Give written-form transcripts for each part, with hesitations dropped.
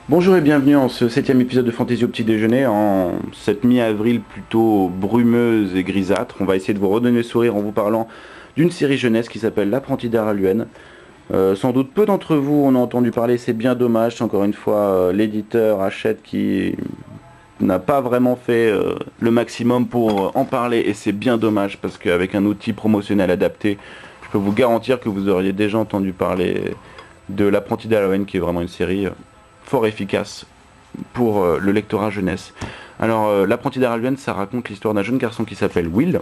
Bonjour et bienvenue en ce 7e épisode de Fantaisie au petit déjeuner, en cette mi-avril plutôt brumeuse et grisâtre. On va essayer de vous redonner le sourire en vous parlant d'une série jeunesse qui s'appelle L'apprenti d'Araluen. Sans doute peu d'entre vous en ont entendu parler, c'est bien dommage, encore une fois l'éditeur Hachette qui n'a pas vraiment fait le maximum pour en parler, et c'est bien dommage parce qu'avec un outil promotionnel adapté, je peux vous garantir que vous auriez déjà entendu parler de L'apprenti d'Araluen, qui est vraiment une série fort efficace pour le lectorat jeunesse. Alors, L'apprenti d'Araluen, ça raconte l'histoire d'un jeune garçon qui s'appelle Will,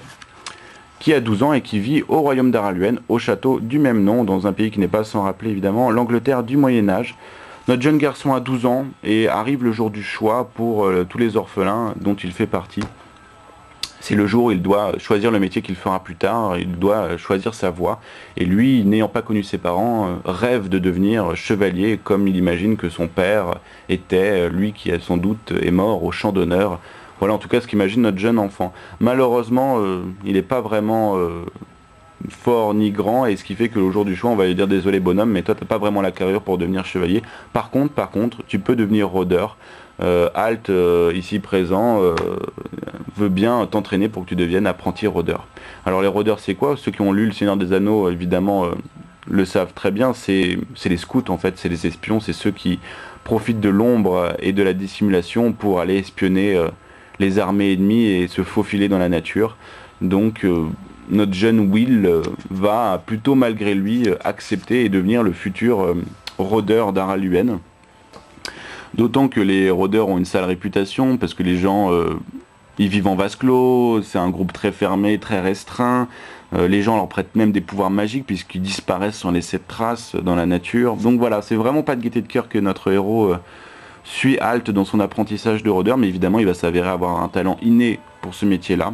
qui a 12 ans et qui vit au royaume d'Araluen, au château du même nom, dans un pays qui n'est pas sans rappeler évidemment l'Angleterre du Moyen-Âge. Notre jeune garçon a 12 ans et arrive le jour du choix pour tous les orphelins dont il fait partie. C'est le jour où il doit choisir le métier qu'il fera plus tard, il doit choisir sa voie. Et lui, n'ayant pas connu ses parents, rêve de devenir chevalier comme il imagine que son père était, lui qui sans doute est mort au champ d'honneur. Voilà en tout cas ce qu'imagine notre jeune enfant. Malheureusement, il n'est pas vraiment fort ni grand, et ce qui fait que le jour du choix on va lui dire désolé bonhomme, mais toi t'as pas vraiment la carrure pour devenir chevalier. Par contre tu peux devenir rôdeur. Halt ici présent veut bien t'entraîner pour que tu deviennes apprenti rôdeur. Alors les rôdeurs c'est quoi? Ceux qui ont lu Le Seigneur des Anneaux évidemment le savent très bien, c'est les scouts en fait, c'est les espions, c'est ceux qui profitent de l'ombre et de la dissimulation pour aller espionner les armées ennemies et se faufiler dans la nature. Donc notre jeune Will va plutôt malgré lui accepter et devenir le futur rôdeur d'Araluen. D'autant que les rôdeurs ont une sale réputation parce que les gens ils vivent en vase clos, c'est un groupe très fermé, très restreint. Les gens leur prêtent même des pouvoirs magiques puisqu'ils disparaissent sans laisser de traces dans la nature. Donc voilà, c'est vraiment pas de gaieté de cœur que notre héros suit Halt dans son apprentissage de rôdeur, mais évidemment il va s'avérer avoir un talent inné pour ce métier-là.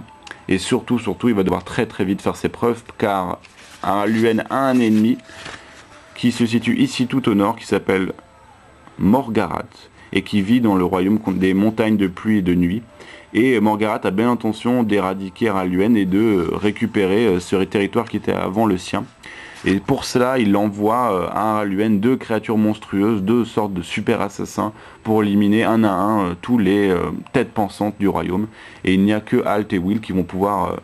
Et surtout, il va devoir très très vite faire ses preuves, car Araluen a un ennemi qui se situe ici tout au nord, qui s'appelle Morgarath, et qui vit dans le royaume des montagnes de pluie et de nuit. Et Morgarath a bien l'intention d'éradiquer Araluen et de récupérer ce territoire qui était avant le sien. Et pour cela, il envoie à Araluen deux créatures monstrueuses, deux sortes de super assassins, pour éliminer un à un tous les têtes pensantes du royaume. Et il n'y a que Halt et Will qui vont pouvoir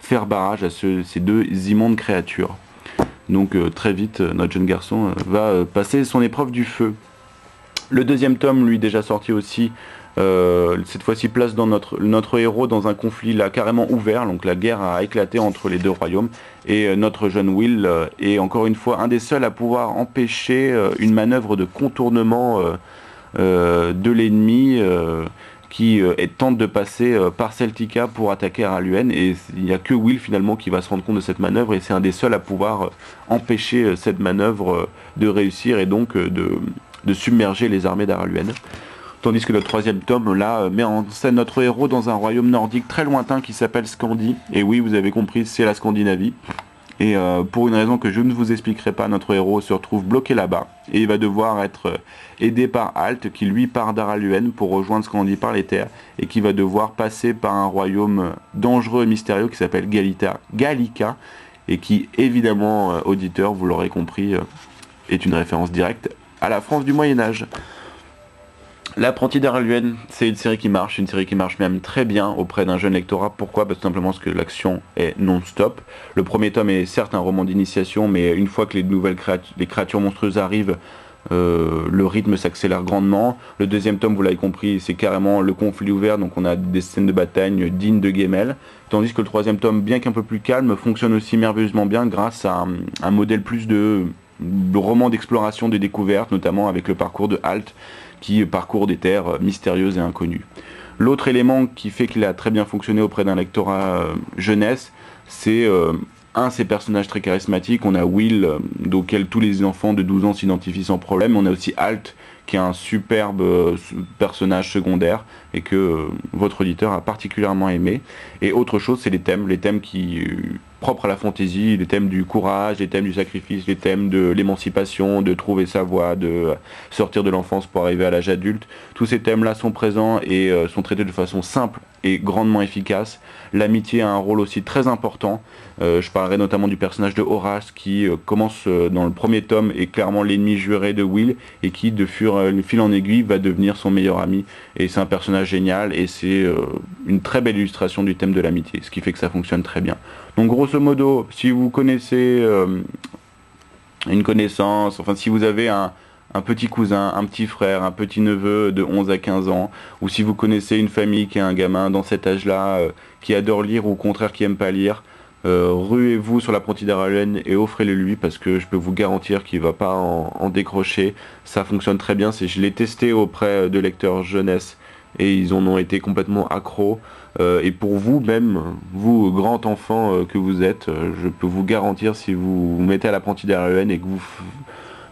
faire barrage à ces deux immondes créatures. Donc très vite, notre jeune garçon va passer son épreuve du feu. Le deuxième tome, lui déjà sorti aussi, cette fois-ci place dans notre héros dans un conflit là carrément ouvert, donc la guerre a éclaté entre les deux royaumes, et notre jeune Will est encore une fois un des seuls à pouvoir empêcher une manœuvre de contournement de l'ennemi qui tente de passer par Celtica pour attaquer Araluen, et il n'y a que Will finalement qui va se rendre compte de cette manœuvre, et c'est un des seuls à pouvoir empêcher cette manœuvre de réussir, et donc de submerger les armées d'Araluen. Tandis que le troisième tome, là, met en scène notre héros dans un royaume nordique très lointain qui s'appelle Scandie. Et oui, vous avez compris, c'est la Scandinavie. Et pour une raison que je ne vous expliquerai pas, notre héros se retrouve bloqué là-bas. Et il va devoir être aidé par Halt, qui lui part d'Araluen pour rejoindre Scandie par les terres. Et qui va devoir passer par un royaume dangereux et mystérieux qui s'appelle Gallica. Et qui, évidemment, auditeur, vous l'aurez compris, est une référence directe à la France du Moyen-Âge. L'apprenti d'Araluen, c'est une série qui marche même très bien auprès d'un jeune lectorat. Pourquoi? Parce que simplement parce que l'action est non-stop. Le premier tome est certes un roman d'initiation, mais une fois que les créatures monstrueuses arrivent, le rythme s'accélère grandement. Le deuxième tome, vous l'avez compris, c'est carrément le conflit ouvert, donc on a des scènes de bataille dignes de Gemmel. Tandis que le troisième tome, bien qu'un peu plus calme, fonctionne aussi merveilleusement bien grâce à un modèle plus de roman d'exploration, de découverte, notamment avec le parcours de Halt, qui parcourt des terres mystérieuses et inconnues. L'autre élément qui fait qu'il a très bien fonctionné auprès d'un lectorat jeunesse, c'est ces personnages très charismatiques. On a Will, auquel tous les enfants de 12 ans s'identifient sans problème. On a aussi Halt, qui est un superbe personnage secondaire et que votre auditeur a particulièrement aimé. Et autre chose, c'est les thèmes qui propres à la fantaisie, les thèmes du courage, les thèmes du sacrifice, les thèmes de l'émancipation, de trouver sa voie, de sortir de l'enfance pour arriver à l'âge adulte. Tous ces thèmes-là sont présents et sont traités de façon simple est grandement efficace. L'amitié a un rôle aussi très important. Je parlerai notamment du personnage de Horace qui commence dans le premier tome est clairement l'ennemi juré de Will et qui de fil en aiguille va devenir son meilleur ami. Et c'est un personnage génial et c'est une très belle illustration du thème de l'amitié, ce qui fait que ça fonctionne très bien. Donc grosso modo, si vous connaissez une connaissance, enfin si vous avez un petit cousin, un petit frère, un petit neveu de 11 à 15 ans, ou si vous connaissez une famille qui a un gamin dans cet âge-là qui adore lire ou au contraire qui aime pas lire, ruez-vous sur l'apprenti d'Araluen et offrez-le lui parce que je peux vous garantir qu'il va pas en décrocher. Ça fonctionne très bien, je l'ai testé auprès de lecteurs jeunesse et ils en ont été complètement accros. Et pour vous même, vous grand enfant que vous êtes, je peux vous garantir si vous vous mettez à l'apprenti d'Araluen et que vous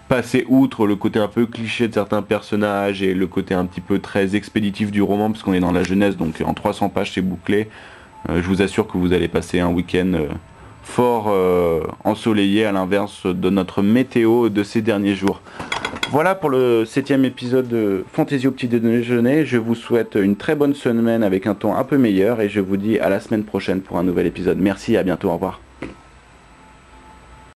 passer outre le côté un peu cliché de certains personnages et le côté un petit peu très expéditif du roman, parce qu'on est dans la jeunesse, donc en 300 pages c'est bouclé. Je vous assure que vous allez passer un week-end fort ensoleillé, à l'inverse de notre météo de ces derniers jours. Voilà pour le 7e épisode de Fantaisie au petit déjeuner. Je vous souhaite une très bonne semaine avec un ton un peu meilleur et je vous dis à la semaine prochaine pour un nouvel épisode. Merci et à bientôt, au revoir.